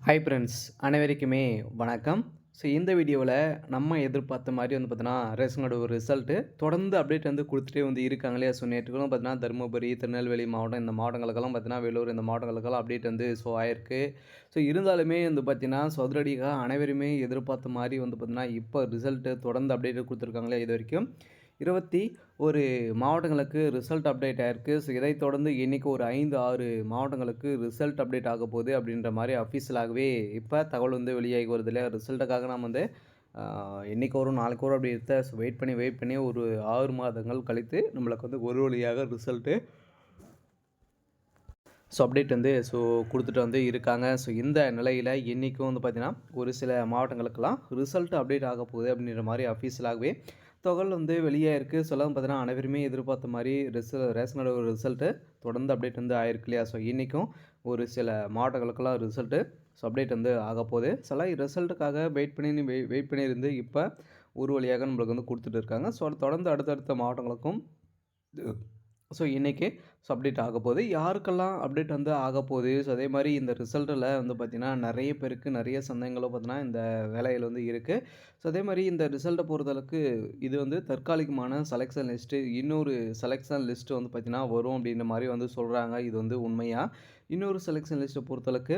Hi friends, அனைவருக்குமே வணக்கம். இந்த வீடியோவில் நம்ம எதிர்பார்த்த மாதிரி பார்த்தீங்கன்னா, ரேஷன் கார்டு ஒரு ரிசல்ட்டு தொடர்ந்து அப்டேட் குடுத்துட்டே இருக்காங்க இல்லையா? நேற்றுக்கூட பார்த்தீங்கன்னா, தருமபுரி, திருநெல்வேலி மாவட்டம் இந்த மாவட்டங்களுக்கெல்லாம் பார்த்தீங்கன்னா, வேலூர் இந்த மாவட்டங்களுக்கெல்லாம் அப்டேட் ஆயிருக்கு. இருந்தாலுமே பார்த்தீங்கன்னா, அதிரடியா அனைவருமே எதிர்பார்த்த மாரி பார்த்தீங்கன்னா, இப்போ ரிசல்ட்டு தொடர்ந்து அப்டேட் குடுத்துருக்காங்க இல்லையா? இதுவரைக்கும் 21 மாவட்டங்களுக்கு ரிசல்ட் அப்டேட் ஆயிருக்கு. இதைத் தொடர்ந்து இன்னைக்கு ஒரு 5, 6 மாவட்டங்களுக்கு ரிசல்ட் அப்டேட் ஆகப்போகுது அப்படின்ற மாரி அஃபிஷியலாகவே இப்ப தகவல் வெளியாகி வருது இல்லையா? ரிசல்ட்டுக்காக நம்ம இன்னைக்கு வரும், நாளைக்கு வரும் அப்படி வெயிட் பண்ணி ஒரு 6 மாதங்கள் கழித்து நம்மளுக்கு ஒரு வழியாக ரிசல்ட்டு அப்டேட் குடுத்துட்டு இருக்காங்க. இந்த நிலையில இன்னைக்கும் பார்த்தீங்கன்னா, ஒரு சில மாவட்டங்களுக்கெல்லாம் ரிசல்ட் அப்டேட் ஆகப்போகுது அப்படின்ற மாரி அஃபிஷியலாகவே தகவல் வெளியாயிருக்கு. பார்த்தீங்கன்னா, அனைவருமே எதிர்பார்த்த மாரி ரேஷன் கார்டு ரிசல்ட்டு தொடர்ந்து அப்டேட் ஆயிருக்கு இல்லையா? இன்னைக்கும் ஒரு சில மாவட்டங்களுக்கெல்லாம் ரிசல்ட்டு அப்டேட் ஆகப்போகுது. ரிசல்ட்டுக்காக வெயிட் பண்ணியிருந்து இப்ப ஒரு வழியாக நம்மளுக்கு குடுத்துட்டு இருக்காங்க. தொடர்ந்து அடுத்தடுத்த மாவட்டங்களுக்கும் இன்னைக்கு அப்டேட் ஆகப்போகுது. யாருக்கெல்லாம் அப்டேட் ஆகப்போகுது. அதே மாரி இந்த ரிசல்ட்டில பார்த்தீங்கன்னா, நெறைய பேருக்கு நெறைய சந்தேகங்களும் பார்த்தீங்கன்னா, இந்த வேலையில இருக்கு. அதே மாரி இந்த ரிசல்ட்ட பொறுத்தளவுக்கு இது தற்காலிகமான செலக்ஷன் லிஸ்ட்டு. இன்னொரு செலக்ஷன் லிஸ்ட் பார்த்தீங்கன்னா, வரும் அப்படின்ற மாரி சொல்றாங்க. இது உண்மையா? இன்னொரு செலக்ஷன் லிஸ்ட்ட பொறுத்தளவுக்கு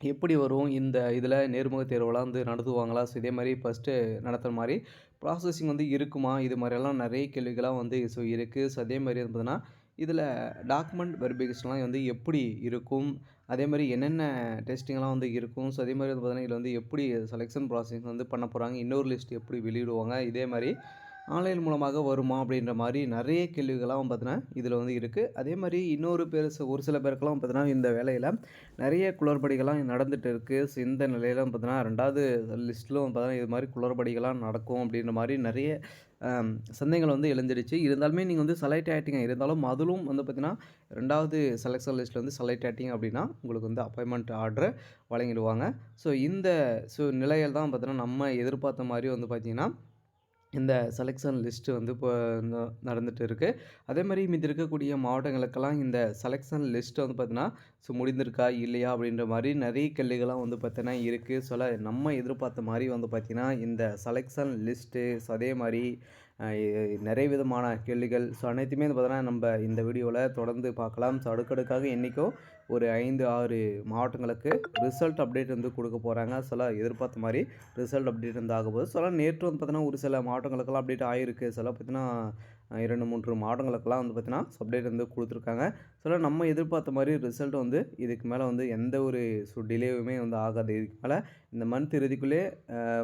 எப்படி வரும்? இந்த இதில நேர்முக தேர்வுலாம் நடத்துவாங்களா? இதே மாரி ஃபர்ஸ்ட்டு நடத்துற மாரி ப்ராசஸிங் இருக்குமா? இது மாரியெல்லாம் நெறைய கேள்விகள்லாம் இருக்கு. அதே மாரி பார்த்தீங்கன்னா, இதில டாக்குமெண்ட் வெரிஃபிகேஷன்லாம் எப்படி இருக்கும்? அதே மாரி என்னென்ன டெஸ்டிங்லாம் இருக்கும்? அதே மாரி பார்த்தீங்கன்னா, இதில எப்படி செலக்ஷன் ப்ராசஸ் பண்ண போறாங்க? இன்னொரு லிஸ்ட் எப்படி வெளியிடுவாங்க? இதே மாரி ஆன்லைன் மூலமாக வருமா? அப்படின்ற மாரி நெறைய கேள்விகள்லாம் பார்த்தீங்கன்னா, இதில இருக்கு. அதே மாரி இன்னொரு ஒரு சில பேருக்கெல்லாம் பார்த்தீங்கன்னா, இந்த வேலையில நெறைய குளறுபடிகள்லாம் நடந்துட்டு இருக்கு. இந்த நிலையில பார்த்தீங்கன்னா, 2வது லிஸ்ட்லும் பார்த்தீங்கன்னா, இது மாரி குளறுபடிகள்லாம் நடக்கும் அப்படின்ற மாரி நெறைய சந்தேகங்கள் எழுந்துடுச்சு. இருந்தாலுமே நீங்க செலக்ட் ஆயிட்டீங்க. இருந்தாலும் அதிலும் பார்த்தீங்கன்னா, 2வது செலக்ஷன் லிஸ்ட்ல செலக்ட் ஆயிட்டீங்க அப்படின்னா, உங்களுக்கு அப்பாயின்ட்மென்ட் ஆர்டர் வழங்கிடுவாங்க. இந்த நிலையில தான் பார்த்தீங்கன்னா, நம்ம எதிர்பார்த்த மாரி பார்த்தீங்கன்னா, இந்த செலக்ஷன் லிஸ்ட்டு இப்போ நடந்துட்டு இருக்கு. அதேமாரி மீதி இருக்கக்கூடிய மாவட்டங்களுக்கெல்லாம் இந்த செலக்ஷன் லிஸ்ட் பார்த்தீங்கன்னா, முடிந்திருக்கா? இல்லையா? அப்படின்ற மாரி நெறைய கேள்விகள்லாம் பார்த்தீங்கன்னா இருக்கு. நம்ம எதிர்பார்த்த மாரி பார்த்தீங்கன்னா, இந்த செலக்ஷன் லிஸ்ட்டு அதே மாரி நெறைய விதமான கேள்விகள் அனைத்துமே பார்த்தீங்கன்னா, நம்ப இந்த வீடியோல தொடர்ந்து பார்க்கலாம். அடுக்கடுக்காக என்னைக்கும் ஒரு 5, 6 மாவட்டங்களுக்கு ரிசல்ட் அப்டேட் குடுக்க போறாங்க. எதிர்பார்த்த மாரி ரிசல்ட் அப்டேட் ஆகப்போகுது. நேற்று பார்த்தீங்கன்னா, ஒரு சில மாவட்டங்களுக்கெல்லாம் அப்டேட் ஆயிருக்கு. பார்த்தீங்கன்னா, 2, 3 மாவட்டங்களுக்கெல்லாம் பார்த்தீங்கன்னா, அப்டேட் குடுத்துருக்காங்க. நம்ம எதிர்பார்த்த மாரி ரிசல்ட் இதுக்கு மேல எந்த ஒரு டிலேவுமே ஆகாது. இதுக்கு மேல இந்த மந்த் இறுதிக்குள்ளே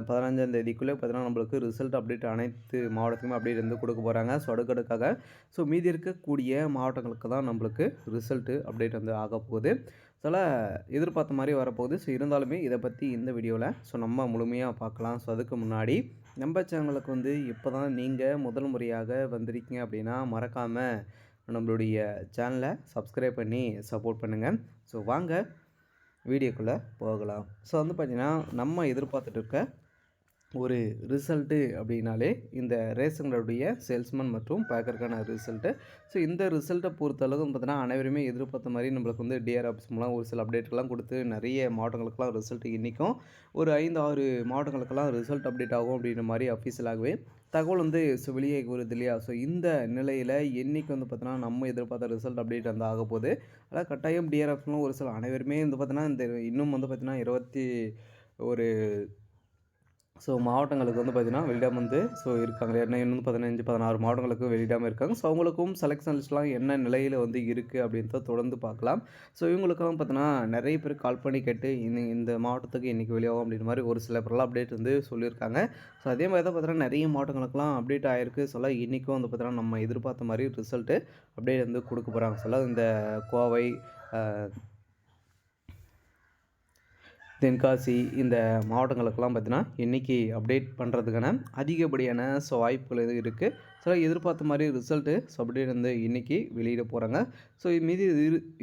15ஆம் தேதிக்குள்ளே பார்த்தீங்கன்னா, நம்மளுக்கு ரிசல்ட் அப்டேட் அனைத்து மாவட்டத்துக்குமே அப்டேட் குடுக்க போறாங்க. அடுக்கடுக்காக மீதி இருக்கக்கூடிய மாவட்டங்களுக்கு தான் நம்மளுக்கு ரிசல்ட்டு அப்டேட் ஆகப்போகுது. எதிர்பார்த்த மாரி வரப்போகுது. இருந்தாலுமே இத பத்தி இந்த வீடியோல நம்ம முழுமையா பார்க்கலாம். அதுக்கு முன்னாடி நம்ம சேனலுக்கு இப்ப தான் நீங்க முதல் முறையாக வந்திருக்கீங்க அப்படின்னா, மறக்காம நம்மளுடைய சேனல சப்ஸ்கிரைப் பண்ணி சப்போர்ட் பண்ணுங்க. வாங்க வீடியோக்குள்ள போகலாம். பார்த்தீங்கன்னா, நம்ம எதிர்பார்த்துட்டு இருக்க ஒரு ரிசல்ட்டு அப்படின்னாலே இந்த ரேஷன் கார்டுடைய சேல்ஸ்மேன் மற்றும் பேக்கருக்கான ரிசல்ட்டு. இந்த ரிசல்ட்டை பொறுத்தளவு பார்த்தீங்கன்னா, அனைவருமே எதிர்பார்த்த மாரி நம்மளுக்கு டிஆர் ஆஃபீஸ் மூலம் ஒரு சில அப்டேட்லாம் குடுத்து நெறைய மாவட்டங்களுக்கெல்லாம் ரிசல்ட் இன்னைக்கும் ஒரு 5, 6 மாவட்டங்களுக்கெல்லாம் ரிசல்ட் அப்டேட் ஆகும் அப்படின்ற மாரி அஃபீஷியலாகவே தகவல் வெளியாகி வருது இல்லையா? இந்த நிலையில என்னைக்கு பார்த்தீங்கன்னா, நம்ம எதிர்பார்த்த ரிசல்ட் அப்டேட் ஆகப்போகுது. அதான் கட்டாயம் டிஆர் ஆஃபீஸ் மூலம் ஒரு சில அனைவருமே பார்த்தீங்கன்னா, இன்னும் பார்த்தீங்கன்னா 21 மாவட்டங்களுக்கு பார்த்தீங்கன்னா, வெளியிடாம இருக்காங்க. ஏன்னா இன்னும் 15, 16 மாவட்டங்களுக்கு வெளியிடாம இருக்காங்க. அவங்களுக்கும் செலக்ஷன் லிஸ்ட்லாம் என்ன நிலையில இருக்கு அப்படின்றத தொடர்ந்து பார்க்கலாம். இவங்களுக்கெல்லாம் பார்த்தீங்கன்னா, நெறைய பேர் கால் பண்ணி கேட்டு இந்த மாவட்டத்துக்கு இன்னைக்கு வெளியாகும் அப்படின்ற மாரி ஒரு சில பேர்லாம் அப்டேட் சொல்லியிருக்காங்க. அதே மாரி தான் பார்த்தீங்கன்னா, நெறைய மாவட்டங்களுக்கெல்லாம் அப்டேட் ஆயிருக்கு. இன்னைக்கும் பார்த்தீங்கன்னா, நம்ம எதிர்பார்த்த மாரி ரிசல்ட்டு அப்டேட் குடுக்க போறாங்க. இந்த கோவை, அ தென்காசி இந்த மாவட்டங்களுக்கெல்லாம் பார்த்தீங்கன்னா, இன்னைக்கு அப்டேட் பண்ணுறதுக்கான அதிகப்படியான வாய்ப்புகள் இருக்கு. எதிர்பார்த்த மாரி ரிசல்ட்டு அப்டேட் இன்னைக்கு வெளியிட போறாங்க. மீதி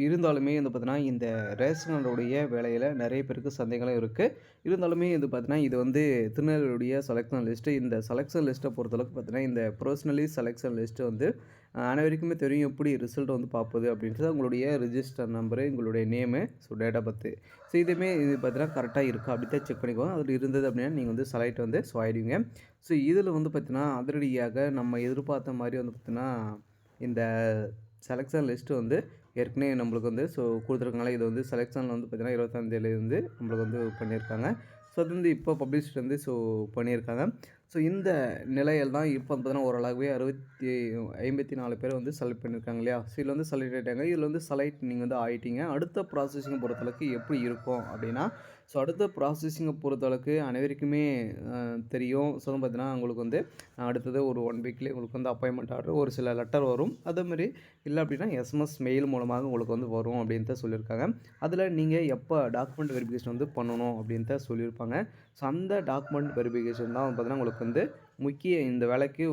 இருந்தாலுமே பார்த்தீங்கன்னா, இந்த ரேஷன் கார்டுடைய வேலையில நெறைய பேருக்கு சந்தேகங்களும் இருக்கு. இருந்தாலுமே பார்த்தீங்கன்னா, இது திருநெல்வேலியுடைய செலக்ஷன் லிஸ்ட்டு. இந்த செலக்ஷன் லிஸ்ட்ட பொறுத்தளவுக்கு பார்த்தீங்கன்னா, இந்த பர்சனலி செலக்ஷன் லிஸ்ட் அனைவருக்குமே தெரியும் எப்படி ரிசல்ட் வந்து பார்ப்பது அப்படின்றது உங்களுடைய ரிஜிஸ்டர் நம்பரு, உங்களுடைய name, so date of birth. So இதுவுமே இது பார்த்தீங்கன்னா கரெக்ட்டா இருக்கா அப்படி தான் செக் பண்ணிக்கோங்க. அதில இருந்தது அப்படின்னா நீங்க வந்து செலக்ட் வந்து ஸோ ஆயிடுவீங்க. ஸோ இதில வந்து பார்த்தீங்கன்னா, அதிரடியாக நம்ம எதிர்பார்த்த மாரி வந்து பார்த்தீங்கன்னா, இந்த செலக்ஷன் லிஸ்ட் வந்து ஏற்கனவே நம்மளுக்கு வந்து ஸோ குடுத்துருக்காங்களா, இது வந்து செலக்ஷன்ல வந்து பார்த்தீங்கன்னா 25 தேதியிலேருந்து நம்மளுக்கு வந்து பண்ணியிருக்காங்க. ஸோ அது வந்து இப்போ பப்ளிஷ்ட் வந்து ஸோ பண்ணியிருக்காங்க. ஸோ இந்த நிலையில் தான் இப்போ வந்து பார்த்தீங்கன்னா ஓரளவுவே 54 பேர் வந்து செலக்ட் பண்ணியிருக்காங்க இல்லையா? ஸோ இதில வந்து செலக்ட் ஆயிட்டாங்க. இதில வந்து செலக்ட் நீங்க வந்து ஆயிட்டீங்க. அடுத்த ப்ராசஸிங்க பொறுத்தளவுக்கு எப்படி இருக்கும் அப்படின்னா, ஸோ அடுத்த ப்ராசஸிங்க பொறுத்தளவுக்கு அனைவருக்குமே அ தெரியும். ஸோ வந்து பார்த்தீங்கன்னா, உங்களுக்கு வந்து அடுத்தது ஒரு 1 வீக்லயே உங்களுக்கு வந்து அப்பாயின்ட்மென்ட் ஆர்டர் ஒரு சில லெட்டர் வரும். அதேமாரி இல்ல அப்படின்னா எஸ்எம்எஸ் மெயில் மூலமாக உங்களுக்கு வந்து வரும் அப்படின்ட்டு சொல்லியிருக்காங்க. அதில நீங்க எப்போ டாக்குமெண்ட் வெரிஃபிகேஷன் வந்து பண்ணணும் அப்படின்ட்டு சொல்லியிருப்பாங்க. ஸோ அந்த டாக்குமெண்ட் வெரிஃபிகேஷன் தான் வந்து பார்த்தீங்கன்னா, உங்களுக்கு வந்து முக்கிய இந்த வேலைக்கு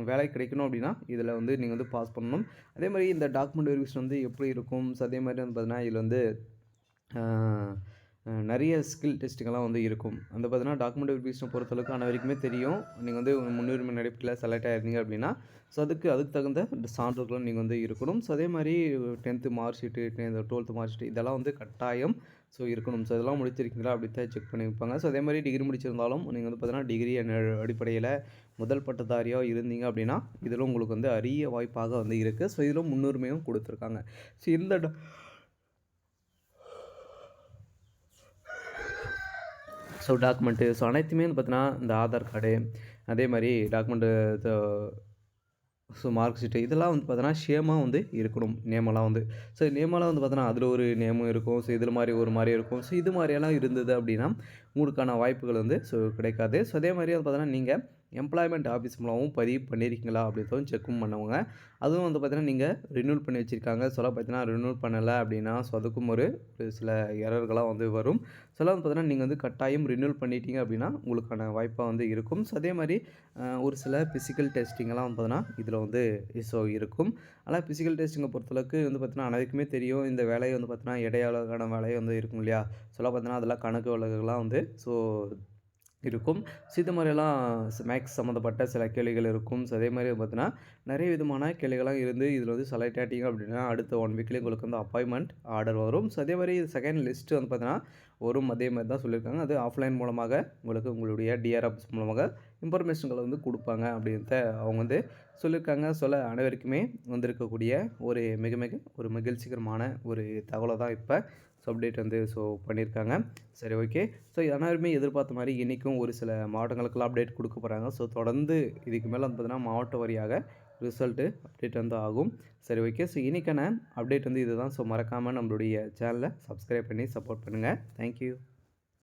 வேலை கிடைக்கணும் அப்படின்னா, இதில வந்து நீங்க வந்து பாஸ் பண்ணணும். அதேமாரி இந்த டாக்குமெண்ட் வெரிஃபிகேஷன் வந்து எப்படி இருக்கும்? ஸோ அதேமாரி வந்து பார்த்தீங்கன்னா, இதில வந்து ஆ நெறைய ஸ்கில் டெஸ்ட்டுங்கலாம் வந்து இருக்கும். வந்து பார்த்தீங்கன்னா, டாக்குமெண்ட் வெரிஃபிகேஷன பொறுத்தளவுக்கு அனைவருக்குமே தெரியும். நீங்க வந்து முன்னுரிமை அடிப்படையில செலக்ட் ஆயிருந்தீங்க அப்படின்னா, ஸோ அதுக்கு தகுந்த சான்றிதழும் நீங்க வந்து இருக்கணும். ஸோ அதேமாரி 10த் மார்க் ஷீட்டு, 12த் மார்க் ஷீட் இதெல்லாம் வந்து கட்டாயம் ஸோ இருக்கணும். ஸோ இதெல்லாம் முடிச்சிருக்கீங்களா அப்படி தான் செக் பண்ணி வைப்பாங்க. ஸோ அதேமாரி டிகிரி முடிச்சிருந்தாலும் நீங்க வந்து பார்த்தீங்கன்னா, டிகிரி அடிப்படையில முதல் பட்டதாரியா இருந்தீங்க அப்படின்னா, இதிலும் உங்களுக்கு வந்து அரிய வாய்ப்பாக வந்து இருக்கு. ஸோ இதிலும் முன்னுரிமையும் குடுத்துருக்காங்க. ஸோ இந்த ஸோ டாக்குமெண்ட்டு ஸோ அனைத்துமே வந்து பார்த்தீங்கன்னா, இந்த ஆதார் கார்டு, அதேமாரி document the so mark sheet இதெல்லாம் வந்து பார்த்தோன்னா, ஷேமா வந்து இருக்கணும். நேமெல்லாம் வந்து. ஸோ நேமெல்லாம் வந்து பார்த்தோன்னா, அதில ஒரு நேமும் இருக்கும். ஸோ இதில மாரி ஒரு மாரி இருக்கும். ஸோ இது மாரியெல்லாம் இருந்தது அப்டின்னா, உங்களுக்கான வாய்ப்புகள் வந்து ஸோ கிடைக்காது. ஸோ அதே மாரி வந்து பார்த்தோன்னா, நீங்க எம்ப்ளாய்மென்ட் ஆஃபீஸ் மூலமும் பதிவு பண்ணியிருக்கீங்களா அப்படின்றதும் செக்கும் பண்ணுவாங்க. அதுவும் வந்து பார்த்தீங்கன்னா, நீங்க ரினிவல் பண்ணி வச்சிருக்காங்க. சிலர் பார்த்தீங்கன்னா, ரினிவல் பண்ணல அப்படின்னா, ஸோ அதுக்கும் ஒரு ஒரு சில எரர்கள்லாம் வந்து வரும். சிலர் வந்து பார்த்தீங்கன்னா, நீங்க வந்து கட்டாயம் ரினிவல் பண்ணிட்டீங்க அப்படின்னா, உங்களுக்கான வாய்ப்பா வந்து இருக்கும். ஸோ அதே மாரி ஒரு சில பிசிக்கல் டெஸ்டிங்லாம் வந்து பார்த்தீங்கன்னா, இதில வந்து ஸோ இருக்கும். ஆனா பிசிக்கல் டெஸ்டிங்க பொறுத்தளவுக்கு வந்து பார்த்தீங்கன்னா, அனைவருக்குமே தெரியும். இந்த வேலை வந்து பார்த்தீங்கன்னா, இடையாளுக்கான வேலை வந்து இருக்கும் இல்லையா? சொல்லப் பார்த்தீங்கன்னா, அதெல்லாம் கணக்கு வழக்குகள்லாம் வந்து ஸோ இருக்கும். ஸோ இது மாரியெல்லாம் மேக்ஸ் சம்மந்தப்பட்ட சில கேள்விகள் இருக்கும். ஸோ அதே மாரி பார்த்தீங்கன்னா, நெறைய விதமான கேள்விகள்லாம் இருந்து இதில வந்து செலக்ட் ஆயிட்டீங்க அப்படின்னா, அடுத்த 1 வீக்லயே உங்களுக்கு வந்து அப்பாயின்ட்மென்ட் ஆர்டர் வரும். ஸோ அதே மாரி செகண்ட் லிஸ்ட் வந்து பார்த்தீங்கன்னா, வரும். அதே மாரி தான் சொல்லியிருக்காங்க. அது ஆஃப்லைன் மூலமாக உங்களுக்கு உங்களுடைய டிஆர் ஆஃபீஸ் மூலமாக இன்ஃபர்மேஷன்கள வந்து குடுப்பாங்க அப்படின்ட்டு அவங்க வந்து சொல்லியிருக்காங்க. சொல்ல அனைவருக்குமே வந்திருக்கக்கூடிய ஒரு மிக மிக ஒரு மகிழ்ச்சிகரமான ஒரு தகவல தான் இப்ப ஸோ அப்டேட் வந்து ஸோ பண்ணியிருக்காங்க. சரி ஓகே. ஸோ அனைவருமே எதிர்பார்த்த மாரி இன்னைக்கும் ஒரு சில மாவட்டங்களுக்கெல்லாம் அப்டேட் குடுக்க போறாங்க. ஸோ தொடர்ந்து இதுக்கு மேல வந்து பார்த்தீங்கன்னா, மாவட்ட வாரியாக ரிசல்ட்டு அப்டேட் வந்து ஆகும். சரி ஓகே. ஸோ இன்னைக்கான அப்டேட் வந்து இதுதான். ஸோ மறக்காம நம்மளுடைய சேனல சப்ஸ்கிரைப் பண்ணி சப்போர்ட் பண்ணுங்க. Thank you.